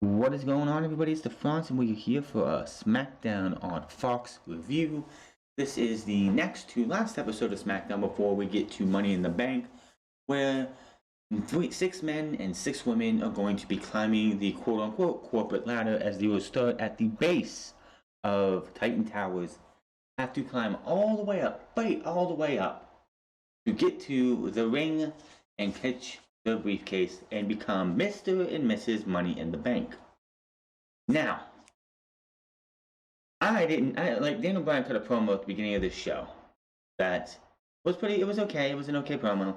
What is going on, everybody? It's the France, and we're here for a Smackdown on Fox review. This is the next to last episode of Smackdown before we get to Money in the Bank, where 6 men and 6 women are going to be climbing the quote-unquote corporate ladder as they will start at the base of Titan Towers, have to climb all the way up, all the way up, to get to the ring and catch the briefcase and become Mr. and Mrs. Money in the Bank. Now, Daniel Bryan cut a promo at the beginning of this show that was it was okay, it was an okay promo,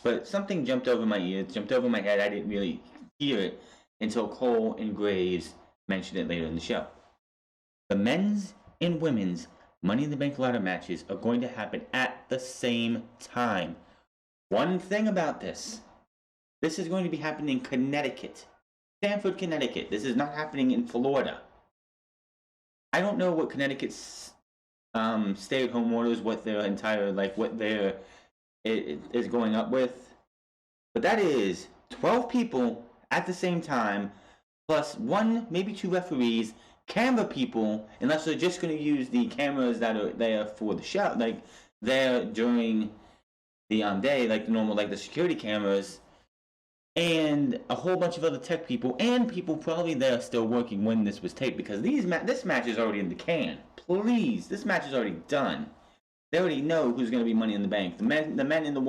but something jumped over my ears, jumped over my head. I didn't really hear it until Cole and Graves mentioned it later in the show. The men's and women's Money in the Bank ladder matches are going to happen at the same time. One thing about this is going to be happening in Connecticut. Stamford, Connecticut. This is not happening in Florida. I don't know what Connecticut's stay-at-home orders, what their entire, is going up with. But that is 12 people at the same time, plus 1, maybe 2 referees, camera people, unless they're just going to use the cameras that are there for the show, there during the day, the normal, the security cameras, and a whole bunch of other tech people, and people probably there still working when this was taped, because this match is already in the can. Please, this match is already done. They already know who's going to be Money in the Bank. The man and the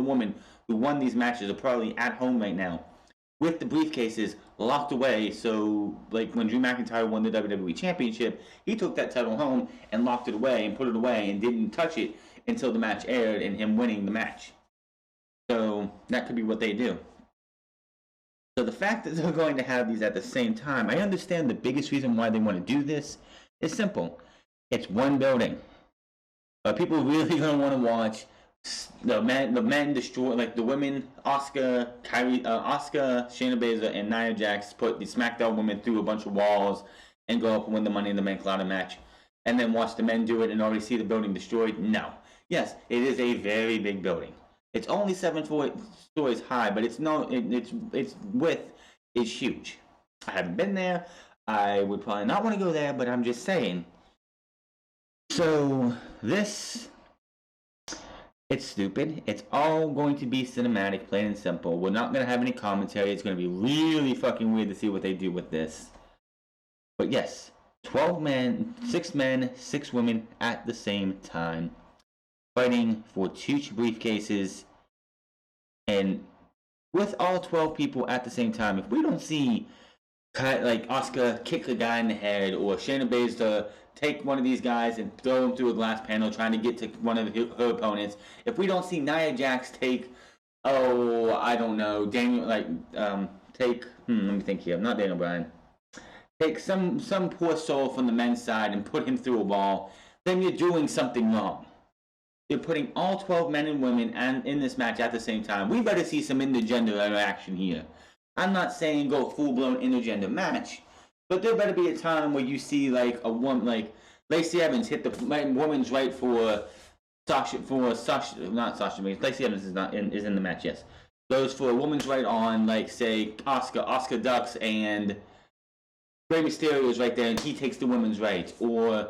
woman who won these matches are probably at home right now with the briefcases locked away. So, when Drew McIntyre won the WWE Championship, he took that title home and locked it away and put it away and didn't touch it until the match aired and him winning the match. So that could be what they do. So the fact that they're going to have these at the same time, I understand the biggest reason why they want to do this is simple. It's one building. People really going to want to watch the men destroy, the women, Asuka, Shayna Baszler, and Nia Jax put the Smackdown women through a bunch of walls and go up and win the Money in the Bank ladder match, and then watch the men do it and already see the building destroyed. No. Yes, it is a very big building. It's only 7 stories high, but its width is huge. I haven't been there. I would probably not want to go there, but I'm just saying. So it's stupid. It's all going to be cinematic, plain and simple. We're not going to have any commentary. It's going to be really fucking weird to see what they do with this. But yes, 12 men, 6 men, 6 women at the same time, fighting for 2 briefcases, and with all 12 people at the same time, if we don't see Asuka kick a guy in the head, or Shayna Baszler take one of these guys and throw him through a glass panel trying to get to one of her opponents, if we don't see Nia Jax take, I don't know, let me think here, not Daniel Bryan, take some poor soul from the men's side and put him through a wall, then you're doing something wrong. You're putting all 12 men and women in this match at the same time. We better see some intergender interaction here. I'm not saying go full-blown intergender match, but there better be a time where you see a woman like Lacey Evans hit the woman's right for Sasha. Not Sasha. Lacey Evans is in the match. Yes, goes for a woman's right on say Asuka ducks, and Rey Mysterio is right there and he takes the women's right, or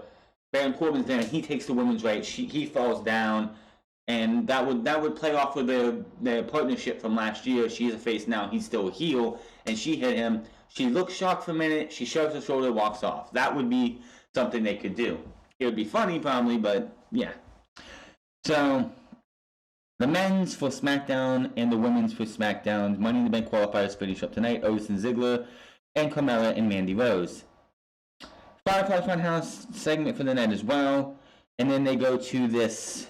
Baron Corbin's there and he takes the women's right. He falls down, and that would play off with their partnership from last year. She's a face now, he's still a heel, and she hit him. She looks shocked for a minute. She shrugs her shoulder, walks off. That would be something they could do. It would be funny probably, but yeah. So the men's for SmackDown and the women's for SmackDown Money in the Bank qualifiers finish up tonight. Otis and Ziggler and Carmella and Mandy Rose. Firefly Funhouse segment for the night as well, and then they go to this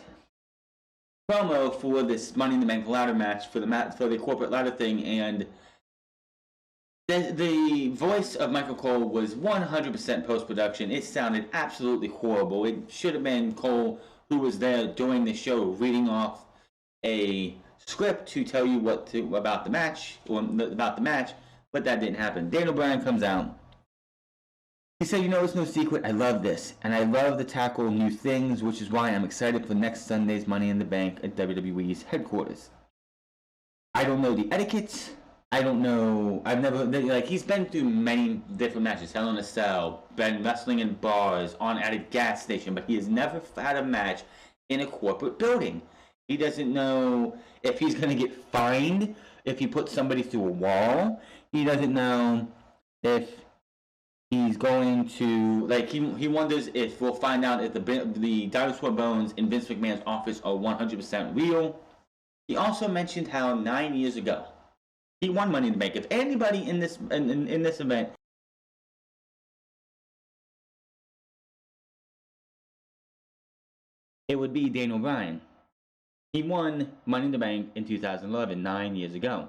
promo for this Money in the Bank ladder match for the corporate ladder thing, and the voice of Michael Cole was 100% post-production. It sounded absolutely horrible. It should have been Cole who was there during the show reading off a script to tell you about the match, but that didn't happen. Daniel Bryan comes out. He said, it's no secret, I love this, and I love to tackle new things, which is why I'm excited for next Sunday's Money in the Bank at WWE's headquarters. I don't know the etiquette, I don't know. I've never like he's been through many different matches. Hell in a Cell, been wrestling in bars, on at a gas station, but he has never had a match in a corporate building. He doesn't know if he's gonna get fined if he puts somebody through a wall. He doesn't know if he's going to like he wonders if we'll find out if the dinosaur bones in Vince McMahon's office are 100% real. He also mentioned how 9 years ago he won Money in the Bank. If anybody in this in this event, it would be Daniel Bryan. He won Money in the Bank in 2011, 9 years ago.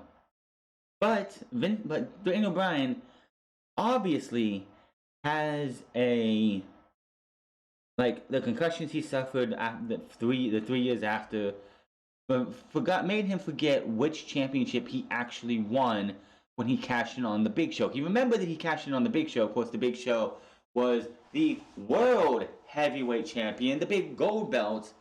But Daniel Bryan obviously has a like the concussions he suffered after the 3 years after made him forget which championship he actually won when he cashed in on the Big Show. He remembered that he cashed in on the Big Show. Of course, the Big Show was the world heavyweight champion, the big gold belt.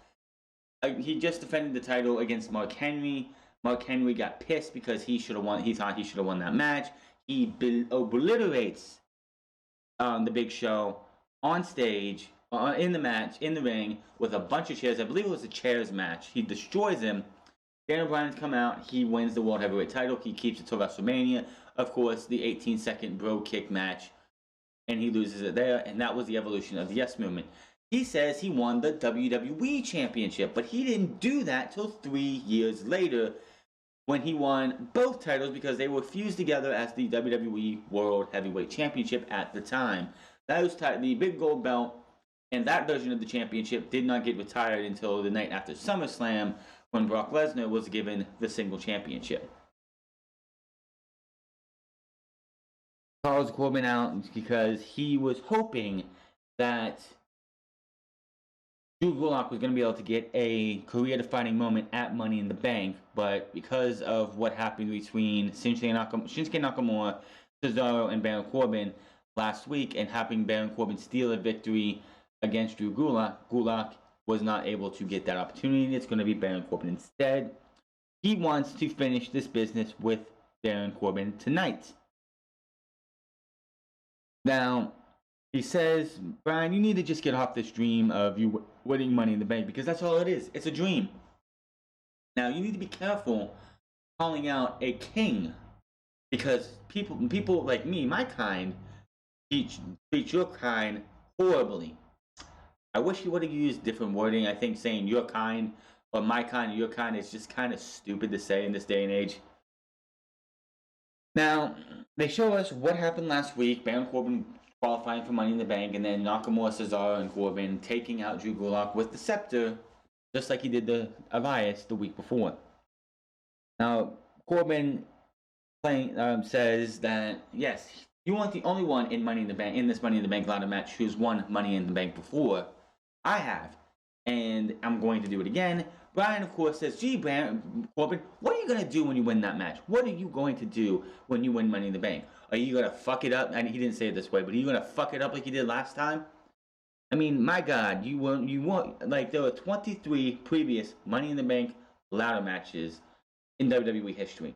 He just defended the title against Mark Henry. Mark Henry got pissed because he should have won. He thought he should have won that match. He obliterates the Big Show on stage, in the match, in the ring, with a bunch of chairs. I believe it was a chairs match. He destroys him. Daniel Bryan's come out. He wins the World Heavyweight title. He keeps it to WrestleMania. Of course, the 18-second bro kick match. And he loses it there. And that was the evolution of the Yes Movement. He says he won the WWE Championship. But he didn't do that till 3 years later when he won both titles because they were fused together as the WWE World Heavyweight Championship at the time. That was the big gold belt, and that version of the championship did not get retired until the night after SummerSlam when Brock Lesnar was given the single championship. Calls Corbin out because he was hoping that Drew Gulak was going to be able to get a career-defining moment at Money in the Bank, but because of what happened between Shinsuke Nakamura, Cesaro, and Baron Corbin last week, and having Baron Corbin steal a victory against Drew Gulak, Gulak was not able to get that opportunity. It's going to be Baron Corbin instead. He wants to finish this business with Baron Corbin tonight. Now, he says, Bryan, you need to just get off this dream of you winning Money in the Bank because that's all it is. It's a dream. Now, you need to be careful calling out a king because people like me, my kind, treat your kind horribly. I wish he would have used different wording. I think saying your kind or my kind or your kind is just kind of stupid to say in this day and age. Now, they show us what happened last week. Baron Corbin qualifying for Money in the Bank, and then Nakamura, Cesaro, and Corbin taking out Drew Gulak with the scepter, just like he did the Elias the week before. Now, Corbin says that, yes, you weren't the only one in Money in the Bank, in this Money in the Bank ladder match who's won Money in the Bank before. I have, and I'm going to do it again. Bryan, of course, says, gee, Baron Corbin, what are you going to do when you win that match? What are you going to do when you win Money in the Bank? Are you going to fuck it up? And he didn't say it this way, but are you going to fuck it up like you did last time? I mean, my God, you weren't, like, there were 23 previous Money in the Bank ladder matches in WWE history.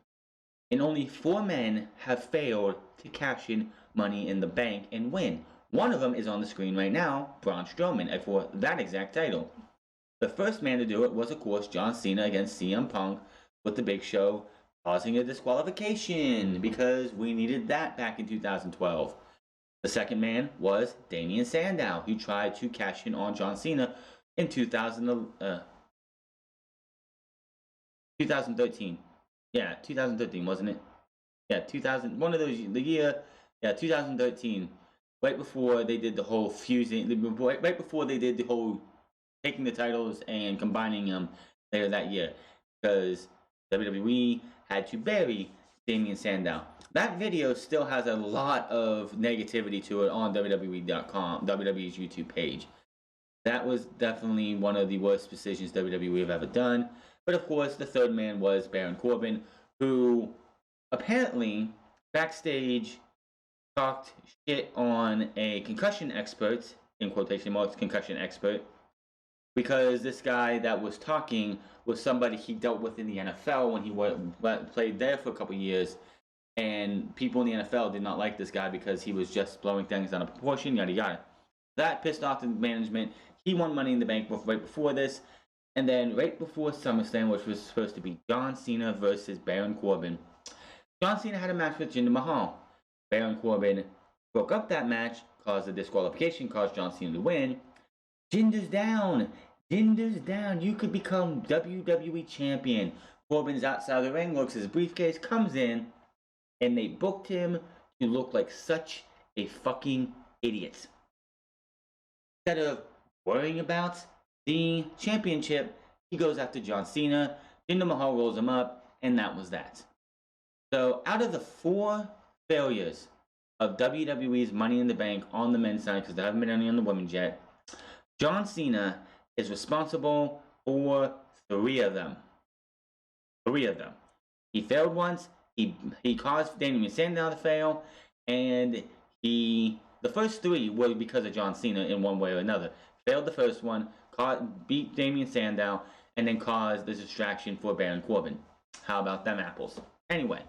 And only 4 men have failed to cash in Money in the Bank and win. One of them is on the screen right now, Braun Strowman, for that exact title. The first man to do it was, of course, John Cena against CM Punk with the Big Show, causing a disqualification because we needed that back in 2012. The second man was Damien Sandow, who tried to cash in on John Cena in 2013. Yeah, 2013, wasn't it? Yeah, 2013. Right before they did the whole fusing, right before they did the whole taking the titles and combining them later that year, because WWE had to bury Damien Sandow. That video still has a lot of negativity to it on WWE.com, WWE's YouTube page. That was definitely one of the worst decisions WWE have ever done. But of course, the third man was Baron Corbin, who apparently backstage talked shit on a concussion expert, in quotation marks, concussion expert, because this guy that was talking was somebody he dealt with in the NFL when he played there for a couple years. And people in the NFL did not like this guy because he was just blowing things out of proportion, yada yada. That pissed off the management. He won Money in the Bank right before this. And then right before SummerSlam, which was supposed to be John Cena versus Baron Corbin, John Cena had a match with Jinder Mahal. Baron Corbin broke up that match, caused a disqualification, caused John Cena to win. Jinder's down. Jinder's down. You could become WWE champion. Corbin's outside the ring, looks at his briefcase, comes in, and they booked him to look like such a fucking idiot. Instead of worrying about the championship, he goes after John Cena. Jinder Mahal rolls him up, and that was that. So, out of the 4 failures of WWE's Money in the Bank on the men's side, because there haven't been any on the women's yet, John Cena is responsible for 3 of them. 3 of them. He failed once. He caused Damian Sandow to fail, and the first 3 were because of John Cena in one way or another. Failed the first one, beat Damian Sandow, and then caused the distraction for Baron Corbin. How about them apples? Anyway,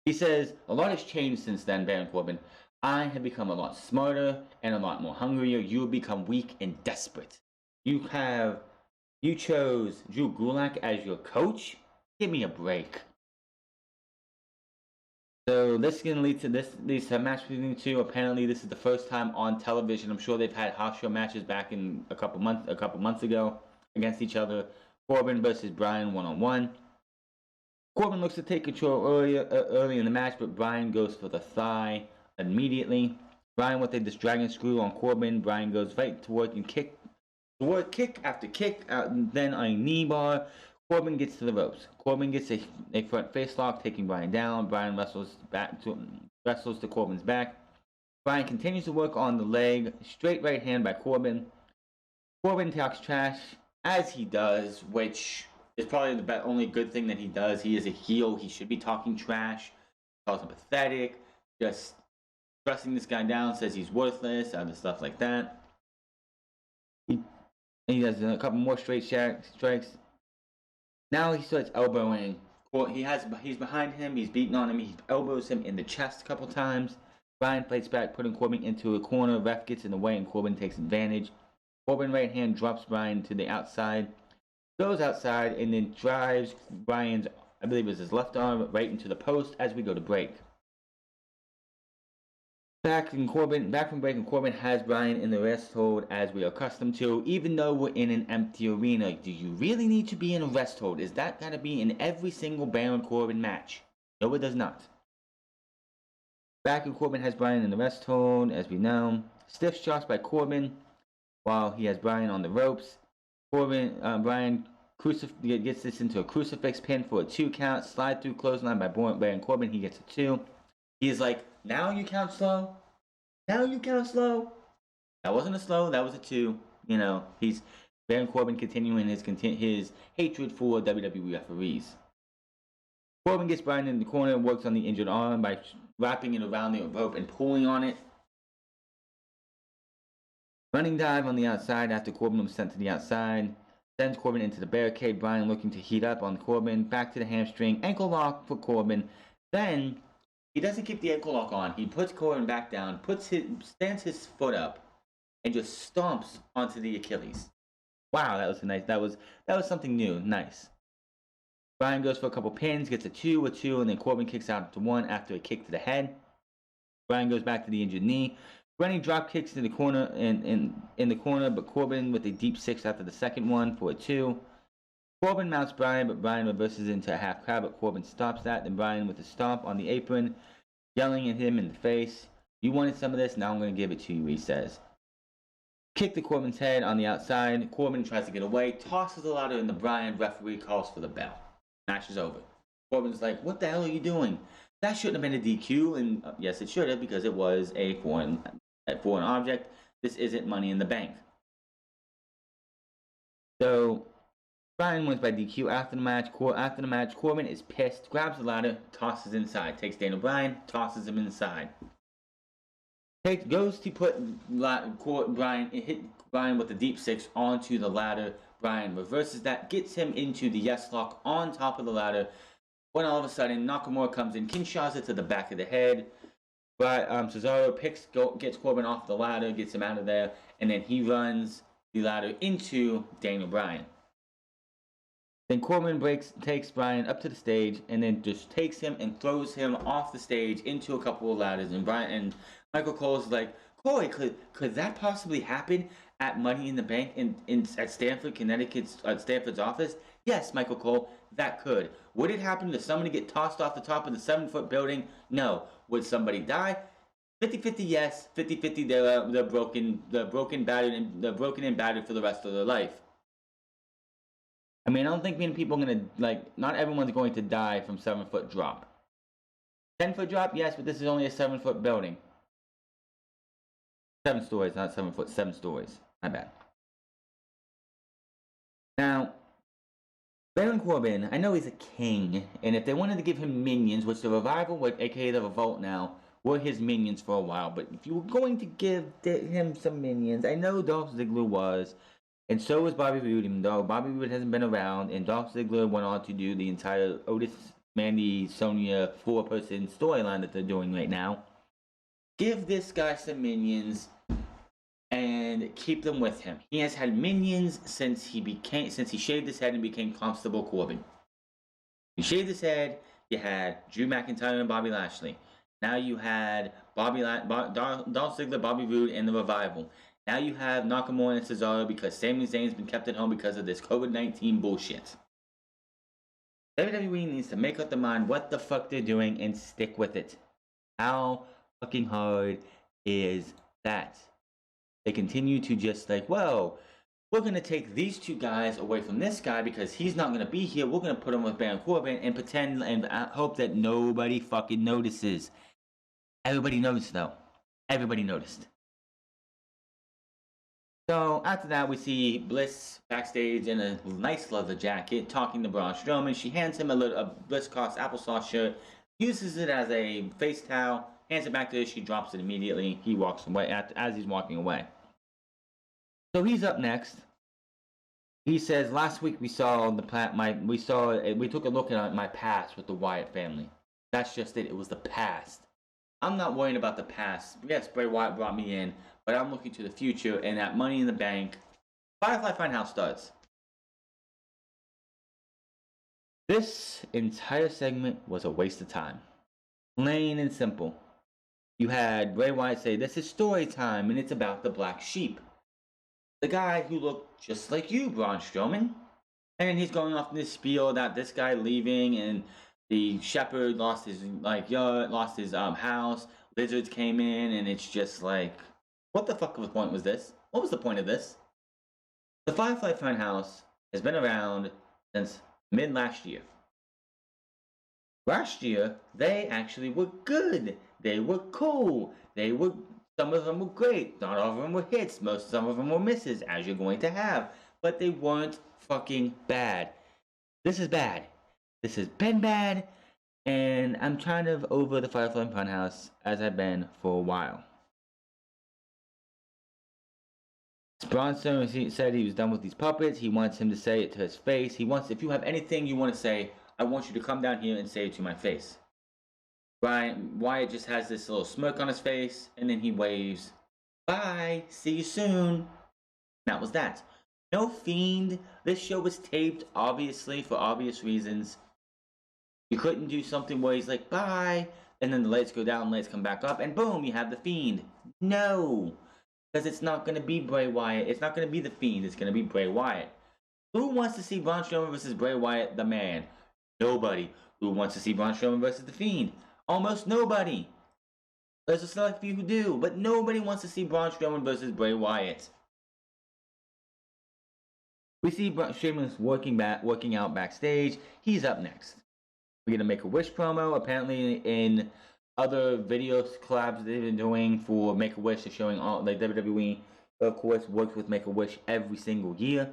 he says, a lot has changed since then, Baron Corbin. I have become a lot smarter and a lot more hungrier. You have become weak and desperate. You chose Drew Gulak as your coach? Give me a break. So this is going to lead to these match between the 2. Apparently, this is the first time on television. I'm sure they've had house show matches back in a couple months ago against each other. Corbin versus Bryan 1-on-1. Corbin looks to take control early in the match, but Bryan goes for the thigh immediately. Bryan with a dragon screw on Corbin. Bryan goes right to work and kick after kick, then a knee bar. Corbin gets to the ropes. Corbin gets a front face lock, taking Bryan down. Bryan wrestles to Corbin's back. Bryan continues to work on the leg. Straight right hand by Corbin. Corbin talks trash, as he does, which is probably the only good thing that he does. He is a heel. He should be talking trash. Calls him pathetic. Just dressing this guy down, says he's worthless, other stuff like that. He does a couple more straight strikes. Now he starts elbowing. He's behind him. He's beating on him. He elbows him in the chest a couple times. Bryan fights back, putting Corbin into a corner. Ref gets in the way, and Corbin takes advantage. Corbin right hand drops Bryan to the outside. Goes outside and then drives Bryan's, I believe it was his left arm, right into the post as we go to break. Back from break, and Corbin has Bryan in the rest hold as we are accustomed to, even though we're in an empty arena. Do you really need to be in a rest hold? Is that gotta be in every single Baron Corbin match? No, it does not. Back and Corbin has Bryan in the rest hold, as we know. Stiff shots by Corbin while he has Bryan on the ropes. Bryan gets this into a crucifix pin for a 2 count. Slide through clothesline by Baron Corbin. He gets a 2. He's like, now you count slow? Now you count slow? That wasn't a slow, that was a 2. You know, he's Baron Corbin continuing his hatred for WWE referees. Corbin gets Bryan in the corner and works on the injured arm by wrapping it around the rope and pulling on it. Running dive on the outside after Corbin was sent to the outside. Sends Corbin into the barricade. Bryan looking to heat up on Corbin. Back to the hamstring. Ankle lock for Corbin. Then he doesn't keep the ankle lock on. He puts Corbin back down, stands his foot up, and just stomps onto the Achilles. Wow, that was something new. Nice. Bryan goes for a couple pins, gets a 2, and then Corbin kicks out to 1 after a kick to the head. Bryan goes back to the injured knee. Running drop kicks in the corner in the corner, but Corbin with a deep 6 after the second one for a 2. Corbin mounts Bryan, but Bryan reverses into a half crab, but Corbin stops that. Then Bryan with a stomp on the apron, yelling at him in the face. You wanted some of this, now I'm going to give it to you, he says. Kick to Corbin's head on the outside. Corbin tries to get away, tosses the ladder, and the Bryan referee calls for the bell. Match is over. Corbin's like, what the hell are you doing? That shouldn't have been a DQ, and yes, it should have, because it was a foreign object. This isn't Money in the Bank. So Bryan wins by DQ after the match. Corbin is pissed, grabs the ladder, tosses inside, takes Daniel Bryan, tosses him inside. Goes to put Bryan, hit Bryan with the deep 6 onto the ladder. Bryan reverses that, gets him into the yes lock on top of the ladder. when all of a sudden Nakamura comes in, Kinshaws to the back of the head. But Cesaro gets Corbin off the ladder, gets him out of there, and then he runs the ladder into Daniel Bryan. Then Corbin takes Bryan up to the stage, and then just takes him and throws him off the stage into a couple of ladders. And Michael Cole's like, Corey, could that possibly happen at Money in the Bank at Stamford, Connecticut, at Stanford's office? Yes, Michael Cole, that could. Would it happen to somebody get tossed off the top of the 7-foot building? No. Would somebody die? 50-50 yes, 50-50 they're broken, and battered for the rest of their life. I mean, I don't think many people are gonna not everyone's going to die from 7-foot drop. 10-foot drop, yes, but this is only a 7-foot building. 7 stories, not 7 foot, 7 stories. My bad. Now, Baron Corbin, I know he's a king, and if they wanted to give him minions, which the Revival, aka the Revolt now, were his minions for a while, but if you were going to give him some minions, I know Dolph Ziggler was, and so was Bobby Roode, even though Bobby Roode hasn't been around, and Dolph Ziggler went on to do the entire Otis, Mandy, Sonya 4-person storyline that they're doing right now. Give this guy some minions and keep them with him. He has had minions since he shaved his head and became Constable Corbin. He shaved his head, you had Drew McIntyre and Bobby Lashley. Now you had Dolph Ziggler, Bobby Roode, and the Revival. Now you have Nakamura and Cesaro because Sami Zayn's been kept at home because of this COVID-19 bullshit. WWE needs to make up their mind what the fuck they're doing and stick with it. How fucking hard is that? They continue to just well, we're going to take these 2 guys away from this guy because he's not going to be here. We're going to put him with Baron Corbin and pretend and hope that nobody fucking notices. Everybody noticed, though. Everybody noticed. So, after that, we see Bliss backstage in a nice leather jacket talking to Braun Strowman. She hands him a Bliss Cost applesauce shirt, uses it as a face towel, hands it back to her. She drops it immediately. He walks away as he's walking away. So he's up next. He says, "Last week we saw we took a look at my past with the Wyatt family. That's just it. It was the past. I'm not worrying about the past. Yes, Bray Wyatt brought me in, but I'm looking to the future. And at Money in the Bank, Firefly Funhouse starts." This entire segment was a waste of time. Plain and simple. You had Bray Wyatt say, "This is story time, and it's about the Black Sheep. The guy who looked just like you, Braun Strowman." And he's going off in this spiel about this guy leaving, and the shepherd lost his yard, lost his house. Lizards came in, and it's just what the fuck of a point was this? What was the point of this? The Firefly Funhouse has been around since mid last year. Last year, they actually were good. They were cool. Some of them were great. Not all of them were hits. Some of them were misses, as you're going to have. But they weren't fucking bad. This is bad. This has been bad. And I'm kind of over the Firefly Funhouse as I've been for a while. Braun Strowman said he was done with these puppets. He wants him to say it to his face. If you have anything you want to say, I want you to come down here and say it to my face. Wyatt just has this little smirk on his face, and then he waves, "Bye, see you soon." That was that. No Fiend. This show was taped, obviously, for obvious reasons. You couldn't do something where he's like, "Bye," and then the lights go down, lights come back up, and boom, you have the Fiend. No. Because it's not going to be Bray Wyatt. It's not going to be the Fiend. It's going to be Bray Wyatt. Who wants to see Braun Strowman versus Bray Wyatt, the man? Nobody. Who wants to see Braun Strowman versus the Fiend? Almost nobody. There's a select few who do, but nobody wants to see Braun Strowman versus Bray Wyatt. We see Sheamus working out backstage. He's up next. We're gonna make a Wish promo. Apparently, in other video collabs they've been doing for Make a Wish, they're showing all WWE. Of course, works with Make a Wish every single year.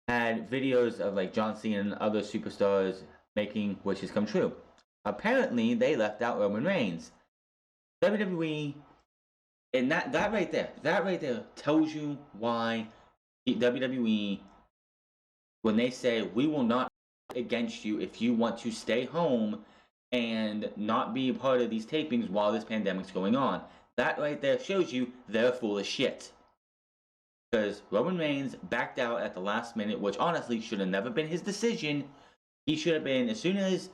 Had videos of John Cena and other superstars making wishes come true. Apparently, they left out Roman Reigns. WWE, and that right there tells you why WWE, when they say we will not against you if you want to stay home and not be a part of these tapings while this pandemic's going on. That right there shows you they're full of shit. Because Roman Reigns backed out at the last minute, which honestly should have never been his decision. He should have been, as soon as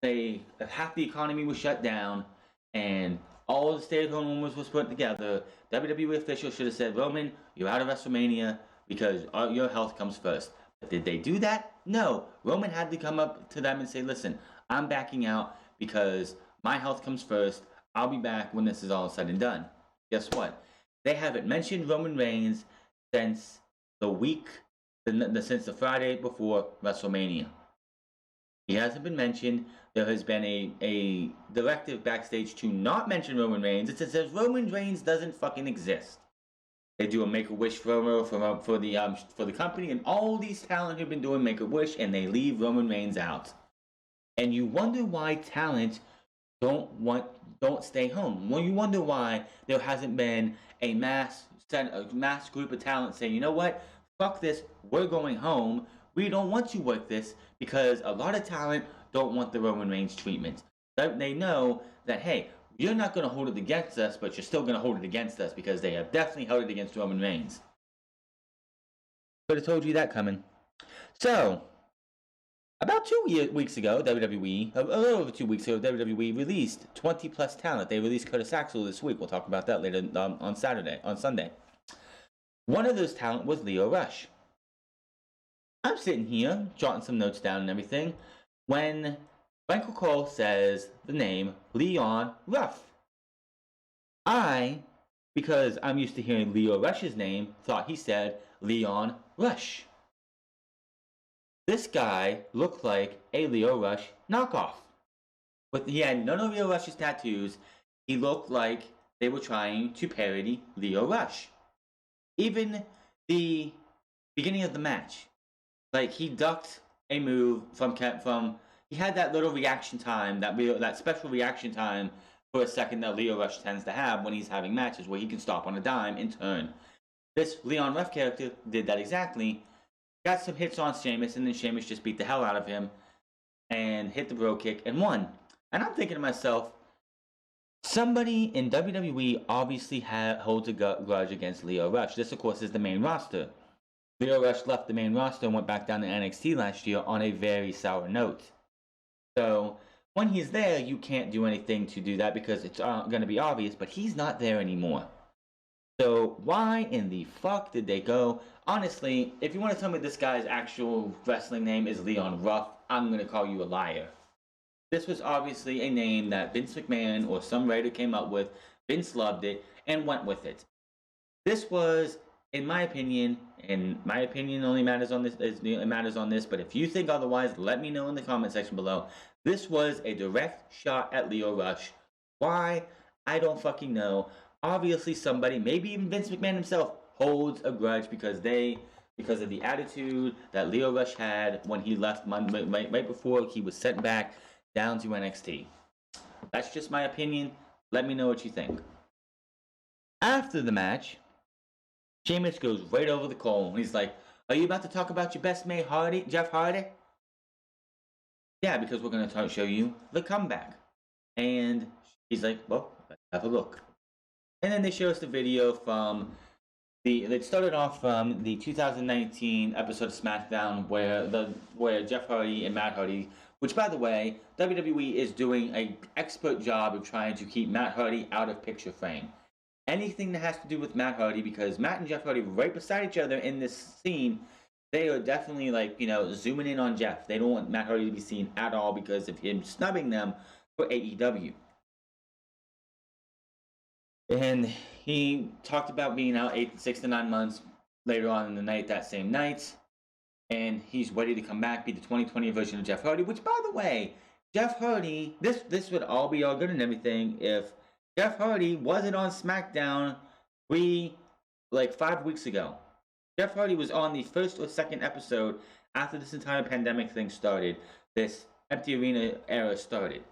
half the economy was shut down and all the stay-at-home rumors was put together, WWE officials should have said, Roman, you're out of WrestleMania because your health comes first. But did they do that? No. Roman had to come up to them and say, listen, I'm backing out because my health comes first. I'll be back when this is all said and done. Guess what? They haven't mentioned Roman Reigns since since the Friday before WrestleMania. He hasn't been mentioned. There has been a directive backstage to not mention Roman Reigns. It says Roman Reigns doesn't fucking exist. They do a Make-A-Wish promo for the company, and all these talent have been doing Make-A-Wish, and they leave Roman Reigns out. And you wonder why talent don't stay home. Well, you wonder why there hasn't been a mass group of talent saying, you know what, fuck this, we're going home. We don't want to work this, because a lot of talent don't want the Roman Reigns treatment. They know that, hey, you're not going to hold it against us, but you're still going to hold it against us, because they have definitely held it against Roman Reigns. Could have told you that coming. So, about 2 weeks ago, WWE, a little over 2 weeks ago, WWE released 20 plus talent. They released Curtis Axel this week. We'll talk about that later on Sunday. One of those talent was Lio Rush. I'm sitting here, jotting some notes down and everything, when Michael Cole says the name Leon Ruff. Because I'm used to hearing Lio Rush's name, thought he said Leon Rush. This guy looked like a Lio Rush knockoff. But he had none of Lio Rush's tattoos. He looked like they were trying to parody Lio Rush. Even the beginning of the match, like he ducked a move from he had that little reaction time, that special reaction time for a second that Lio Rush tends to have when he's having matches, where he can stop on a dime and turn. This Leon Ruff character did that exactly. Got some hits on Sheamus, and then Sheamus just beat the hell out of him and hit the bro kick and won. And I'm thinking to myself, somebody in WWE obviously holds a grudge against Lio Rush. This, of course, is the main roster. Lio Rush left the main roster and went back down to NXT last year on a very sour note. So, when he's there, you can't do anything to do that because it's going to be obvious, but he's not there anymore. So, why in the fuck did they go? Honestly, if you want to tell me this guy's actual wrestling name is Leon Ruff, I'm going to call you a liar. This was obviously a name that Vince McMahon or some writer came up with. Vince loved it and went with it. This was, in my opinion, and my opinion only matters on this, but if you think otherwise, let me know in the comment section below. This was a direct shot at Lio Rush. Why? I don't fucking know. Obviously somebody, maybe even Vince McMahon himself, holds a grudge because of the attitude that Lio Rush had when he left right before he was sent back down to NXT. That's just my opinion. Let me know what you think. After the match, Sheamus goes right over the Cole and he's like, are you about to talk about your best mate Jeff Hardy? Yeah, because we're going to show you the comeback. And he's like, well, let's have a look. And then they show us the video from it started off from the 2019 episode of Smackdown where Jeff Hardy and Matt Hardy, which by the way, WWE is doing an expert job of trying to keep Matt Hardy out of picture frame. Anything that has to do with Matt Hardy, because Matt and Jeff Hardy right beside each other in this scene, they are definitely zooming in on Jeff. They don't want Matt Hardy to be seen at all because of him snubbing them for AEW. And he talked about being out 6 to 9 months later on in the night, that same night. And he's ready to come back, be the 2020 version of Jeff Hardy. Which, by the way, Jeff Hardy, this would all be all good and everything if Jeff Hardy wasn't on SmackDown 5 weeks ago. Jeff Hardy was on the first or second episode after this entire pandemic thing started. This empty arena era started.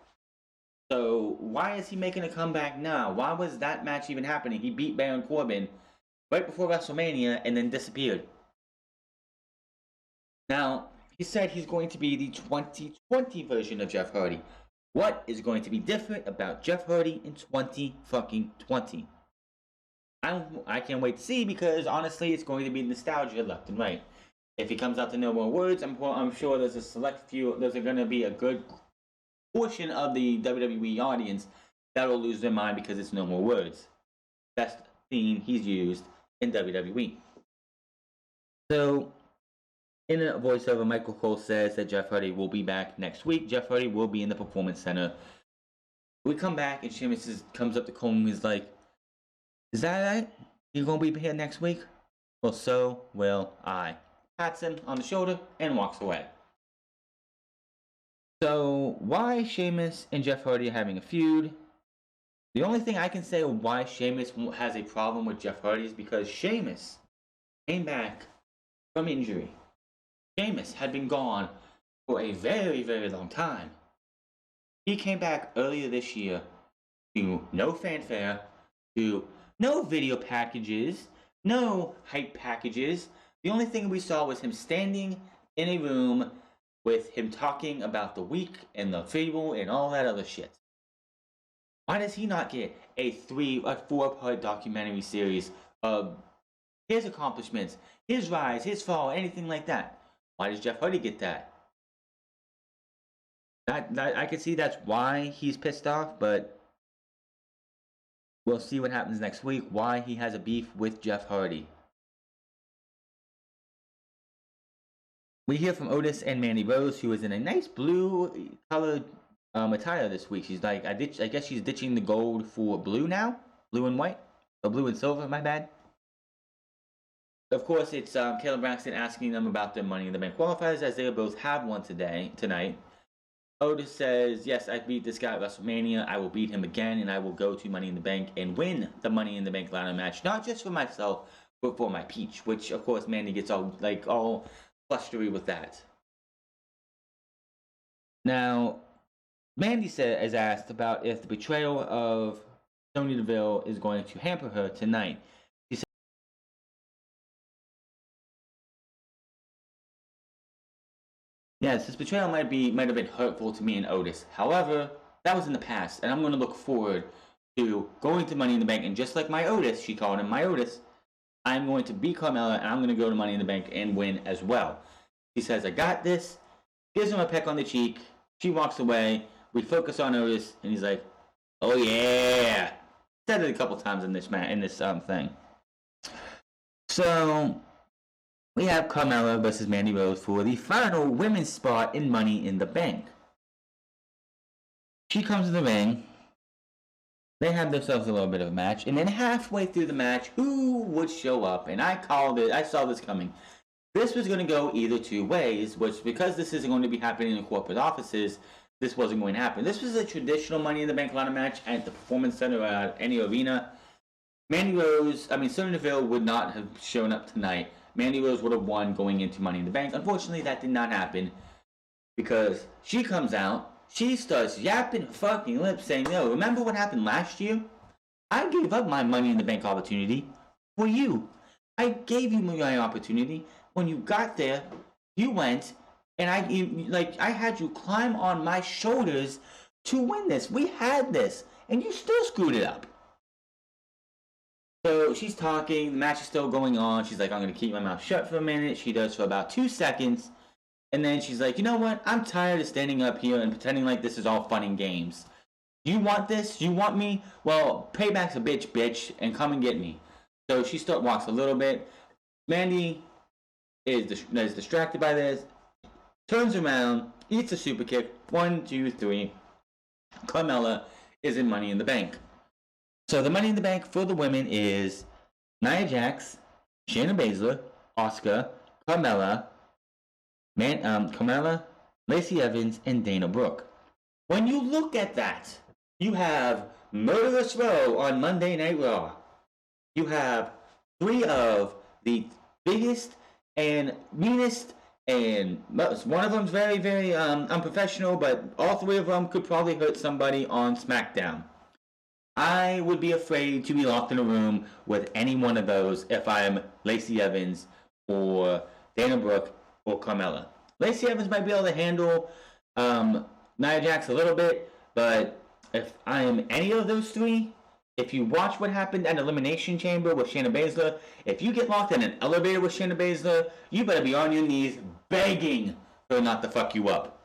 So why is he making a comeback now? Why was that match even happening? He beat Baron Corbin right before WrestleMania and then disappeared. Now, he said he's going to be the 2020 version of Jeff Hardy. What is going to be different about Jeff Hardy in 2020? I can't wait to see, because honestly, it's going to be nostalgia left and right. If he comes out to no more words, I'm sure there's a select few. There's going to be a good portion of the WWE audience that will lose their mind because it's no more words. Best theme he's used in WWE. So, in a voiceover, Michael Cole says that Jeff Hardy will be back next week. Jeff Hardy will be in the Performance Center. We come back and Sheamus comes up to Cole and he's like, "Is that right? You gonna be here next week?" "Well, so will I." Pats him on the shoulder and walks away. So, why Sheamus and Jeff Hardy are having a feud? The only thing I can say why Sheamus has a problem with Jeff Hardy is because Sheamus came back from injury. Sheamus had been gone for a very, very long time. He came back earlier this year to no fanfare, to no video packages, no hype packages. The only thing we saw was him standing in a room with him talking about the week and the fable and all that other shit. Why does he not get a 4-part documentary series of his accomplishments, his rise, his fall, anything like that? Why does Jeff Hardy get that? I can see that's why he's pissed off, but we'll see what happens next week, why he has a beef with Jeff Hardy. We hear from Otis and Mandy Rose, who is in a nice blue colored attire this week. She's like, I guess she's ditching the gold for blue now? Blue and white? Or blue and silver, my bad. Of course, it's Kayla Braxton asking them about their Money in the Bank qualifiers, as they both have one tonight. Otis says, "Yes, I beat this guy at WrestleMania. I will beat him again, and I will go to Money in the Bank and win the Money in the Bank ladder match, not just for myself, but for my peach." Which, of course, Mandy gets all flustery with that. Now, Mandy is asked about if the betrayal of Sonya Deville is going to hamper her tonight. She said, "Yes, this betrayal might have been hurtful to me and Otis. However, that was in the past, and I'm going to look forward to going to Money in the Bank, and just like my Otis," she called him my Otis, "I'm going to beat Carmella, and I'm going to go to Money in the Bank and win as well." She says, "I got this," gives him a peck on the cheek. She walks away. We focus on Otis, and he's like, "Oh yeah." Said it a couple times in this thing. So, we have Carmella versus Mandy Rose for the final women's spot in Money in the Bank. She comes to the ring. They have themselves a little bit of a match, and then halfway through the match, who would show up? And I called it. I saw this coming. This was going to go either two ways, which, because this isn't going to be happening in corporate offices, this wasn't going to happen. This was a traditional Money in the Bank ladder match at the Performance Center at any arena. Sonya Deville would not have shown up tonight. Mandy Rose would have won going into Money in the Bank. Unfortunately, that did not happen, because she comes out, she starts yapping her fucking lips, saying, "No, remember what happened last year? I gave up my Money in the Bank opportunity for you. I gave you my opportunity. When you got there, you went, and I had you climb on my shoulders to win this. We had this, and you still screwed it up." So she's talking, the match is still going on. She's like, "I'm going to keep my mouth shut for a minute." She does for about 2 seconds. And then she's like, "You know what? I'm tired of standing up here and pretending like this is all fun and games. You want this? You want me? Well, payback's a bitch, and come and get me." So she walks a little bit. Mandy is distracted by this, turns around, eats a super kick. 1, 2, 3. Carmella is in Money in the Bank. So the Money in the Bank for the women is Nia Jax, Shayna Baszler, Asuka, Carmella, Lacey Evans, and Dana Brooke. When you look at that, you have Murderous Row on Monday Night Raw. You have 3 of the biggest and meanest, and one of them's very, very unprofessional, but all 3 of them could probably hurt somebody on Smackdown. I would be afraid to be locked in a room with any one of those if I'm Lacey Evans or Dana Brooke or Carmella. Lacey Evans might be able to handle Nia Jax a little bit, but if I am any of those three, if you watch what happened at Elimination Chamber with Shayna Baszler, if you get locked in an elevator with Shayna Baszler, you better be on your knees begging for her not to fuck you up.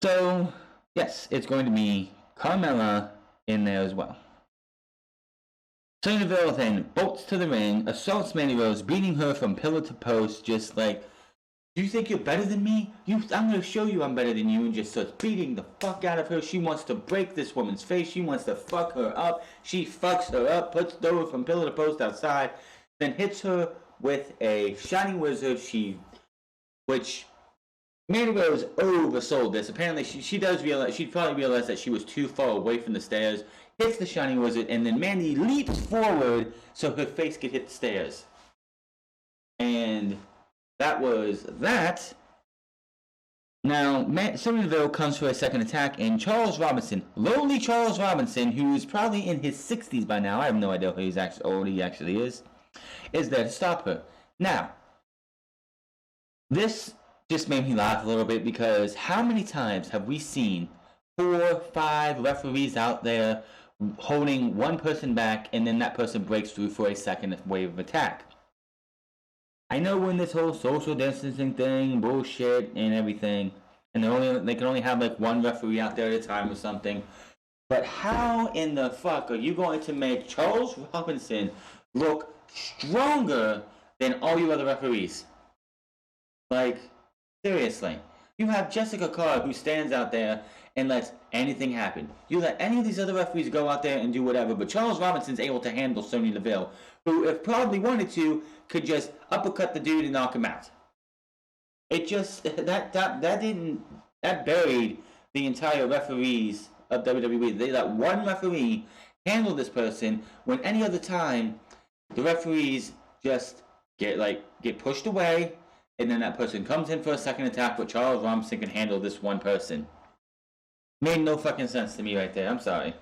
So, yes, it's going to be Carmella in there as well. Sonya Deville then bolts to the ring, assaults Mandy Rose, beating her from pillar to post, just like, do you think you're better than me? I'm going to show you I'm better than you, and just starts beating the fuck out of her. She wants to break this woman's face. She wants to fuck her up. She fucks her up, puts her from pillar to post outside, then hits her with a Shining Wizard, which Mandy Rose oversold this. Apparently, she does realize, she probably realized that she was too far away from the stairs, hits the Shining Wizard, and then Mandy leaps forward so her face could hit the stairs. And that was that. Now, Sonya Deville comes for a second attack, and Charles Robinson, lowly Charles Robinson, who's probably in his 60s by now, I have no idea how old he actually is there to stop her. Now, this just made me laugh a little bit, because how many times have we seen 4 or 5 referees out there holding one person back, and then that person breaks through for a second wave of attack? I know we're in this whole social distancing thing, bullshit, and everything, and they can only have like one referee out there at a time or something. But how in the fuck are you going to make Charles Robinson look stronger than all you other referees? Like, seriously. You have Jessica Carr, who stands out there and lets anything happen. You let any of these other referees go out there and do whatever, but Charles Robinson's able to handle Sonya Deville, who, if probably wanted to, could just uppercut the dude and knock him out. It just, that buried the entire referees of WWE. They let one referee handle this person, when any other time the referees just get pushed away, and then that person comes in for a second attack, but Charles Robinson can handle this one person. Made no fucking sense to me right there. I'm sorry.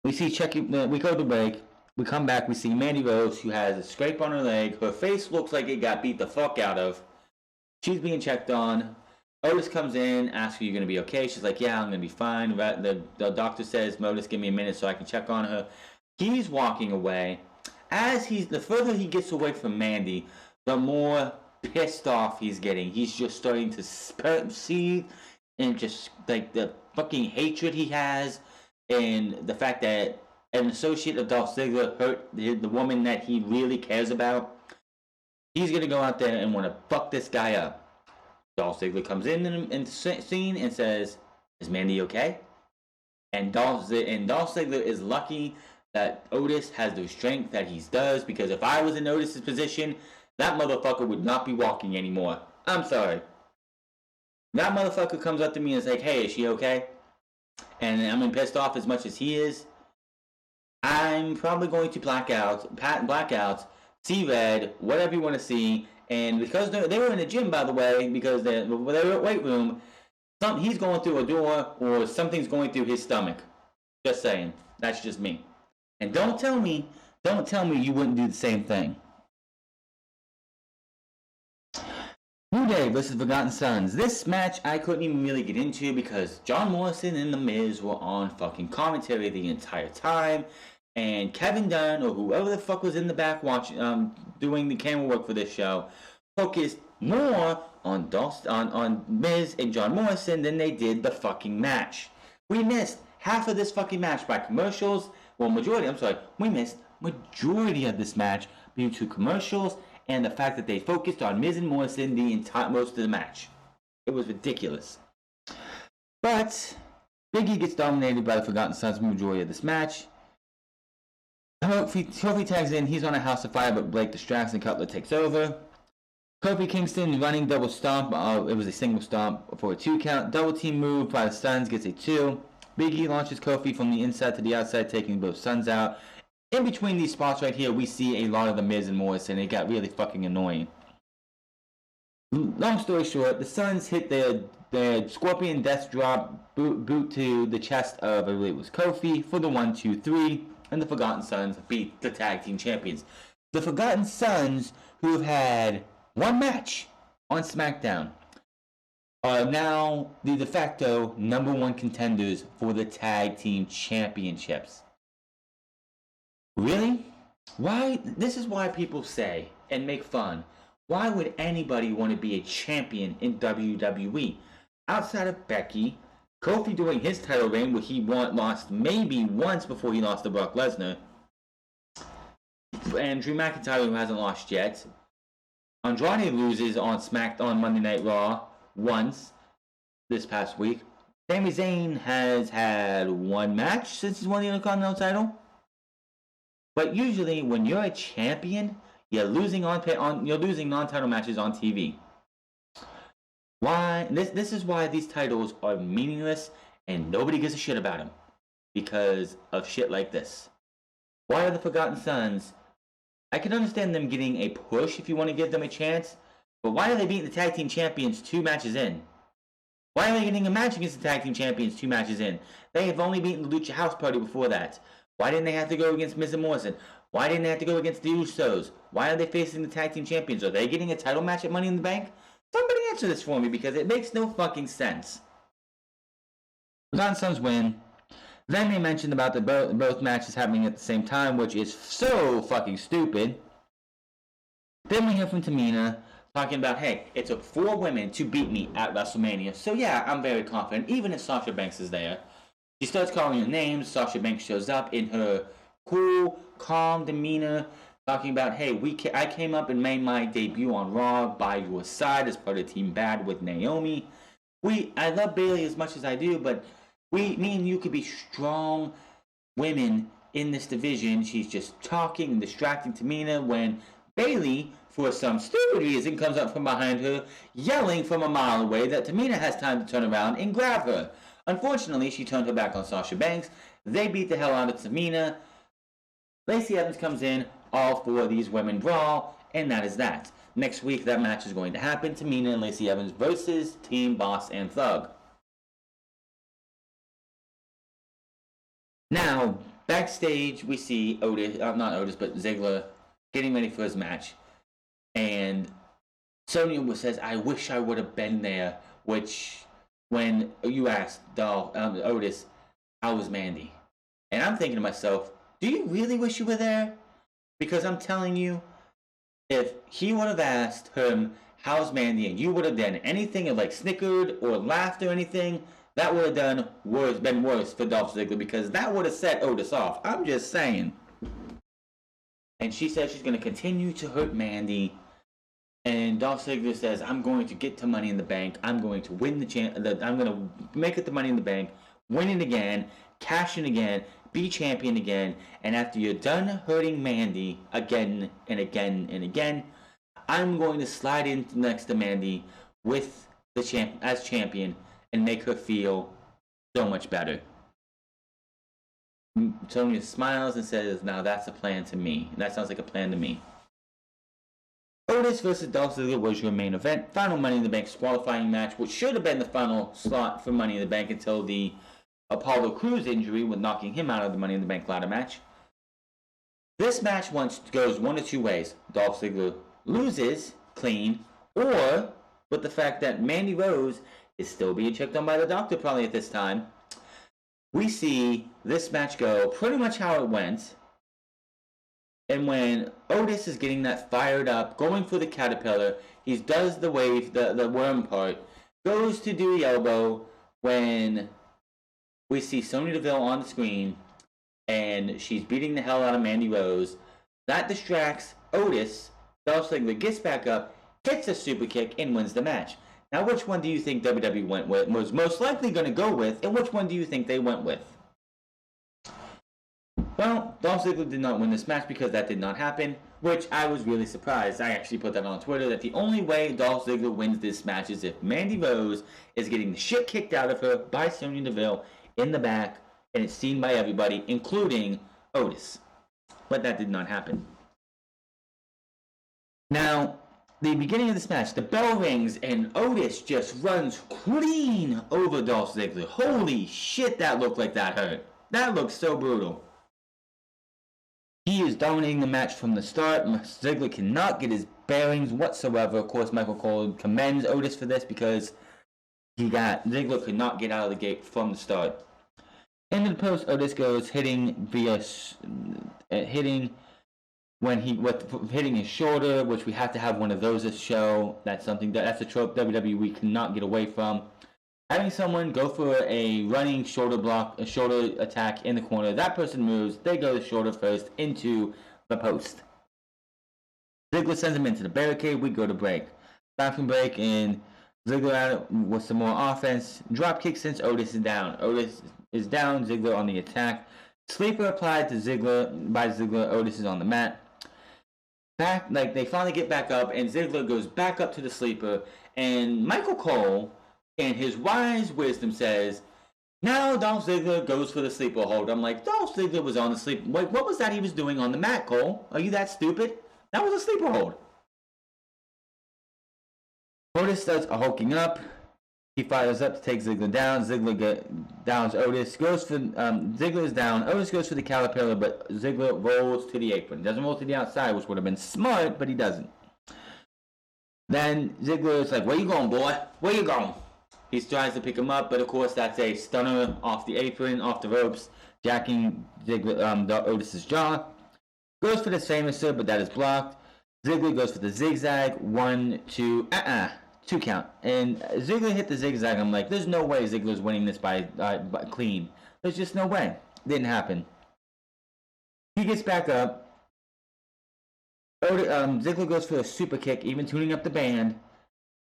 We go to break. We come back. We see Mandy Rose, who has a scrape on her leg. Her face looks like it got beat the fuck out of. She's being checked on. Otis comes in, asks her, "You gonna be okay?" She's like, "Yeah, I'm gonna be fine." The doctor says, "Otis, give me a minute so I can check on her." He's walking away. The further he gets away from Mandy, the more pissed off he's getting. He's just starting to see, and just like the fucking hatred he has, and the fact that an associate of Dolph Ziggler hurt the woman that he really cares about. He's gonna go out there and want to fuck this guy up. Dolph Ziggler comes in the scene and says, "Is Mandy okay?" And Dolph Ziggler is lucky that Otis has the strength that he does, because if I was in Otis's position, that motherfucker would not be walking anymore. I'm sorry. That motherfucker comes up to me and is like, "Hey, is she okay?" And I'm pissed off as much as he is. I'm probably going to black out, see red, whatever you want to see. And because they were in the gym, by the way, because they were at the weight room, he's going through a door, or something's going through his stomach. Just saying. That's just me. And don't tell me you wouldn't do the same thing. New Day versus Forgotten Sons. This match I couldn't even really get into, because John Morrison and The Miz were on fucking commentary the entire time, and Kevin Dunn, or whoever the fuck was in the back watching, doing the camera work for this show, focused more on Miz and John Morrison than they did the fucking match. We missed half of this fucking match by commercials. We missed majority of this match due to commercials and the fact that they focused on Miz and Morrison most of the match. It was ridiculous. But Big E gets dominated by the Forgotten Sons majority of this match. Kofi tags in. He's on a House of Fire, but Blake distracts and Cutler takes over. Kofi Kingston running double stomp. It was a single stomp for a 2 count. Double team move by the Sons gets a 2. Big E launches Kofi from the inside to the outside, taking both Sons out. In between these spots right here, we see a lot of the Miz and Morrison. It got really fucking annoying. Long story short, the Sons hit their Scorpion Death Drop boot to the chest of, I believe it was Kofi, for the 1-2-3, and the Forgotten Sons beat the Tag Team Champions. The Forgotten Sons, who have had one match on SmackDown are now the de facto number one contenders for the tag team championships. Really? Why? This is why people say and make fun. Why would anybody want to be a champion in WWE? Outside of Becky, Kofi during his title reign, where he lost maybe once before he lost to Brock Lesnar, and Drew McIntyre, who hasn't lost yet. Andrade loses on Monday Night Raw once this past week. Sami Zayn has had one match since he's won the Intercontinental title. But usually, when you're a champion, you're losing non-title matches on TV. Why? This is why these titles are meaningless and nobody gives a shit about them, because of shit like this. Why are the Forgotten Sons? I can understand them getting a push if you want to give them a chance, but why are they beating the tag team champions 2 matches in? Why are they getting a match against the tag team champions 2 matches in? They have only beaten the Lucha House Party before that. Why didn't they have to go against Miz and Morrison? Why didn't they have to go against the Usos? Why are they facing the tag team champions? Are they getting a title match at Money in the Bank? Somebody answer this for me, because it makes no fucking sense. Forgotten Sons win. Then they mentioned about the both matches happening at the same time, which is so fucking stupid. Then we hear from Tamina talking about, hey, it took 4 women to beat me at WrestleMania. So yeah, I'm very confident, even if Sasha Banks is there. She starts calling her names. Sasha Banks shows up in her cool, calm demeanor, talking about, hey, I came up and made my debut on Raw by your side as part of Team Bad with Naomi. I love Bayley as much as I do, but me and you could be strong women in this division. She's just talking and distracting Tamina when Bayley, for some stupid reason, comes up from behind her, yelling from a mile away that Tamina has time to turn around and grab her. Unfortunately, she turned her back on Sasha Banks. They beat the hell out of Tamina. Lacey Evans comes in, all 4 of these women brawl, and that is that. Next week, that match is going to happen. Tamina and Lacey Evans versus Team Boss and Thug. Now, backstage, we see Ziggler getting ready for his match. And Sonya says, I wish I would have been there, which, when you asked Otis, how was Mandy? And I'm thinking to myself, do you really wish you were there? Because I'm telling you, if he would have asked him, how's Mandy, and you would have done anything like snickered or laughed or anything, that would have been worse for Dolph Ziggler, because that would have set Otis off. I'm just saying. And she says she's going to continue to hurt Mandy. And Dolph Ziggler says, I'm going to get to Money in the Bank. I'm going to win I'm going to make it to Money in the Bank, win it again, cash in again, be champion again. And after you're done hurting Mandy again and again and again, I'm going to slide in next to Mandy with as champion and make her feel so much better. Sonya smiles and says, now that's a plan to me. That sounds like a plan to me. Otis versus Dolph Ziggler was your main event. Final Money in the Bank qualifying match, which should have been the final slot for Money in the Bank until the Apollo Crews injury with knocking him out of the Money in the Bank ladder match. This match goes one of 2 ways. Dolph Ziggler loses clean, or with the fact that Mandy Rose is still being checked on by the doctor probably at this time, we see this match go pretty much how it went. And when Otis is getting that fired up, going for the caterpillar, he does the wave, the worm part, goes to do the elbow when we see Sonya Deville on the screen, and she's beating the hell out of Mandy Rose. That distracts Otis. Dolph Ziggler gets back up, hits a super kick, and wins the match. Now, which one do you think WWE was most likely going to go with, and which one do you think they went with? Well, Dolph Ziggler did not win this match because that did not happen, which I was really surprised. I actually put that on Twitter, that the only way Dolph Ziggler wins this match is if Mandy Rose is getting the shit kicked out of her by Sonya Deville in the back, and it's seen by everybody, including Otis. But that did not happen. Now, the beginning of this match, the bell rings, and Otis just runs clean over Dolph Ziggler. Holy shit, that looked like that hurt. That looked so brutal. He is dominating the match from the start. Ziggler cannot get his bearings whatsoever. Of course, Michael Cole commends Otis for this because Ziggler could not get out of the gate from the start. Into the post, Otis goes hitting his shoulder, which we have to have one of those at show. That's a trope WWE cannot get away from. Having someone go for a running shoulder block, a shoulder attack in the corner, that person moves, they go the shoulder first into the post. Ziggler sends him into the barricade, we go to break. Bathroom break, and Ziggler out with some more offense. Drop kick since Otis is down. Otis is down, Ziggler on the attack. Sleeper applied to Ziggler, Otis is on the mat. They finally get back up, and Ziggler goes back up to the sleeper, and Michael Cole, in his wise wisdom, says, now Dolph Ziggler goes for the sleeper hold. I'm like, Dolph Ziggler was on the sleeper. Wait, what was that he was doing on the mat, Cole? Are you that stupid? That was a sleeper hold. Otis starts hulking up. He fires up to take Ziggler down. Ziggler downs Otis. Ziggler is down. Otis goes for the caterpillar, but Ziggler rolls to the apron. Doesn't roll to the outside, which would have been smart, but he doesn't. Then Ziggler is like, where you going, boy? Where you going? He tries to pick him up, but of course that's a stunner off the apron, off the ropes, jacking Otis's jaw. Goes for the Famouser, but that is blocked. Ziggler goes for the zigzag. 1, 2, 2 count. And Ziggler hit the zigzag. I'm like, there's no way Ziggler's winning this by clean. There's just no way. Didn't happen. He gets back up. Ziggler goes for a super kick, even tuning up the band.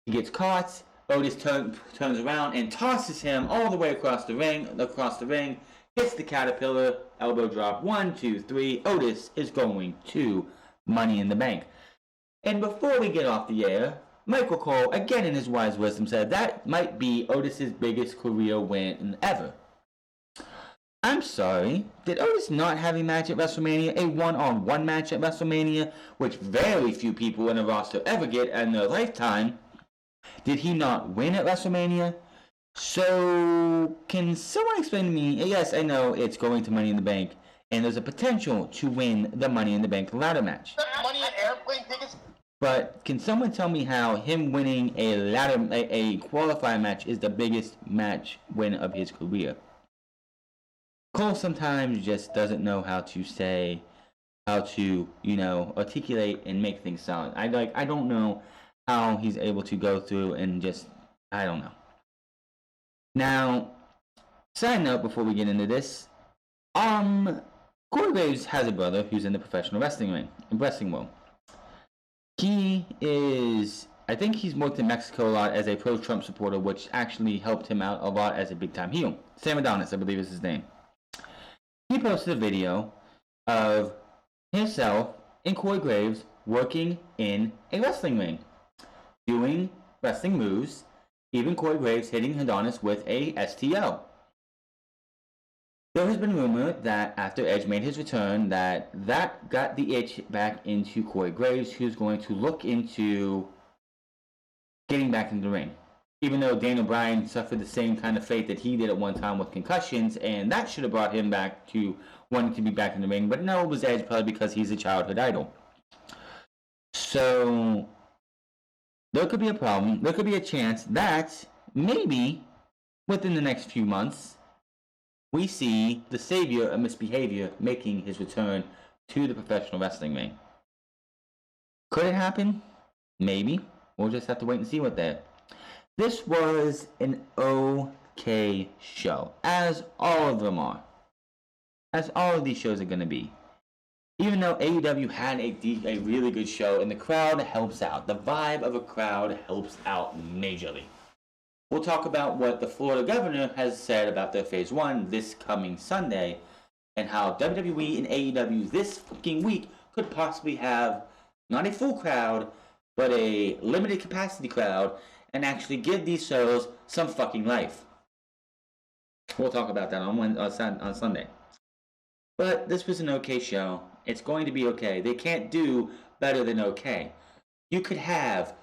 He gets caught. Otis turns around and tosses him all the way across the ring. Hits the caterpillar, elbow drop. 1, 2, 3. Otis is going to Money in the Bank. And before we get off the air, Michael Cole, again in his wise wisdom, said that might be Otis's biggest career win ever. I'm sorry, did Otis not have a match at WrestleMania, a one-on-one match at WrestleMania, which very few people in a roster ever get in their lifetime? Did he not win at WrestleMania? So, can someone explain to me, yes, I know it's going to Money in the Bank, and there's a potential to win the Money in the Bank ladder match. Money and airplane tickets? But can someone tell me how him winning a qualifying match is the biggest match win of his career? Cole sometimes just doesn't know how to articulate and make things sound. I don't know how he's able to go through and just, I don't know. Now, side note before we get into this, Corey Graves has a brother who's in the professional wrestling world. He is, I think he's worked in Mexico a lot as a pro-Trump supporter, which actually helped him out a lot as a big-time heel. Sam Adonis, I believe is his name. He posted a video of himself and Corey Graves working in a wrestling ring, doing wrestling moves, even Corey Graves hitting Adonis with a STO. There has been rumor that after Edge made his return, that got the itch back into Corey Graves, who's going to look into getting back in the ring. Even though Daniel Bryan suffered the same kind of fate that he did at one time with concussions, and that should have brought him back to wanting to be back in the ring. But no, it was Edge, probably because he's a childhood idol. So there could be a problem. There could be a chance that maybe within the next few months, we see the savior of misbehavior making his return to the professional wrestling ring. Could it happen? Maybe. We'll just have to wait and see what that. This was an okay show, as all of them are. As all of these shows are going to be. Even though AEW had a really good show, and the crowd helps out. The vibe of a crowd helps out majorly. We'll talk about what the Florida governor has said about their Phase 1 this coming Sunday, and how WWE and AEW this fucking week could possibly have not a full crowd, but a limited capacity crowd, and actually give these shows some fucking life. We'll talk about that on Sunday. But this was an okay show. It's going to be okay. They can't do better than okay. You could have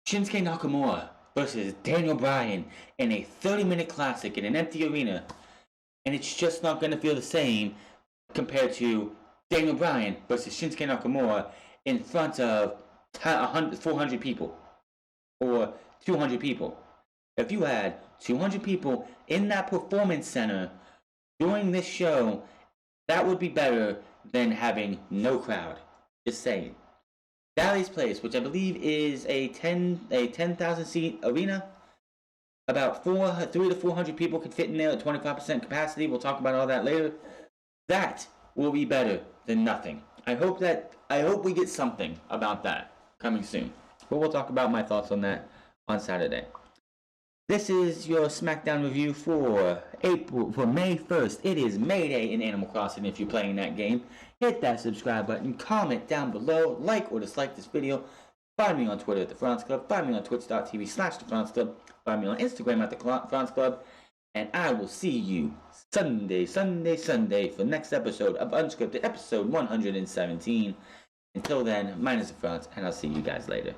Shinsuke Nakamura versus Daniel Bryan in a 30-minute classic in an empty arena, and it's just not going to feel the same compared to Daniel Bryan versus Shinsuke Nakamura in front of 400 people or 200 people. If you had 200 people in that performance center during this show, that would be better than having no crowd. Just saying. Bally's Place, which I believe is a 10,000 seat arena, about 300 to 400 people could fit in there at 25% capacity. We'll talk about all that later. That will be better than nothing. I hope we get something about that coming soon. But we'll talk about my thoughts on that on Saturday. This is your Smackdown review for May 1st. It is May Day in Animal Crossing if you're playing that game. Hit that subscribe button, comment down below, like or dislike this video. Find me on Twitter at The France Club. Find me on twitch.tv/The France Club. Find me on Instagram at The France Club. And I will see you Sunday for next episode of Unscripted, episode 117. Until then, mine is The France, and I'll see you guys later.